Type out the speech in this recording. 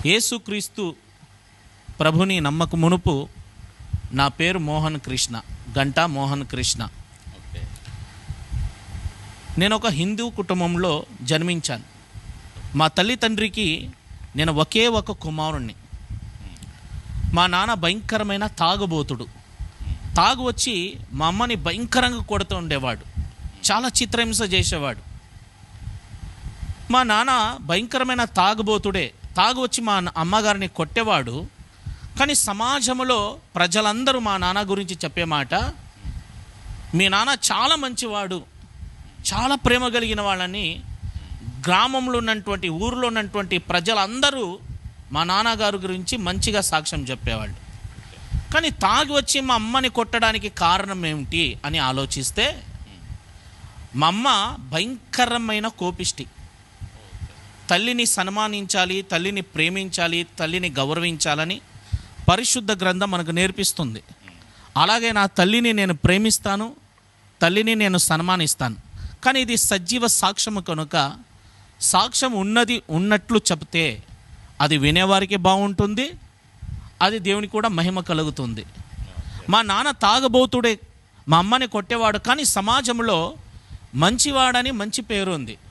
యేసుక్రీస్తు ప్రభుని నమ్మక మునుపు నా పేరు మోహన్ కృష్ణ, గంటా మోహన్ కృష్ణ. నేను ఒక హిందూ కుటుంబంలో జన్మించాను. మా తల్లిదండ్రికి నేను ఒకే ఒక కుమారుణ్ణి. మా నాన్న భయంకరమైన తాగుబోతుడు. తాగు వచ్చి మా అమ్మని భయంకరంగా కొడుతూ ఉండేవాడు, చాలా చిత్రహింస చేసేవాడు. మా నాన్న భయంకరమైన తాగుబోతుడే, తాగు వచ్చి మా అమ్మగారిని కొట్టేవాడు. కానీ సమాజంలో ప్రజలందరూ మా నాన్న గురించి చెప్పే మాట, మీ నాన్న చాలా మంచివాడు, చాలా ప్రేమ కలిగిన వాళ్ళని గ్రామంలో ఉన్నటువంటి ఊరిలో ఉన్నటువంటి ప్రజలందరూ మా నాన్నగారి గురించి మంచిగా సాక్ష్యం చెప్పేవాళ్ళు. కానీ తాగి వచ్చి మా అమ్మని కొట్టడానికి కారణం ఏమిటి అని ఆలోచిస్తే, మా అమ్మ భయంకరమైన కోపిష్టి. తల్లిని సన్మానించాలి, తల్లిని ప్రేమించాలి, తల్లిని గౌరవించాలని పరిశుద్ధ గ్రంథం మనకు నేర్పిస్తుంది. అలాగే నా తల్లిని నేను ప్రేమిస్తాను, తల్లిని నేను సన్మానిస్తాను. కానీ ఇది సజీవ సాక్ష్యము కనుక సాక్ష్యం ఉన్నట్లు చెప్తే అది వినేవారికి బాగుంటుంది, అది దేవునికి కూడా మహిమ కలుగుతుంది. మా నాన్న తాగబోతుడే, మా అమ్మని కొట్టేవాడు, కానీ సమాజంలో మంచివాడని మంచి పేరు ఉంది.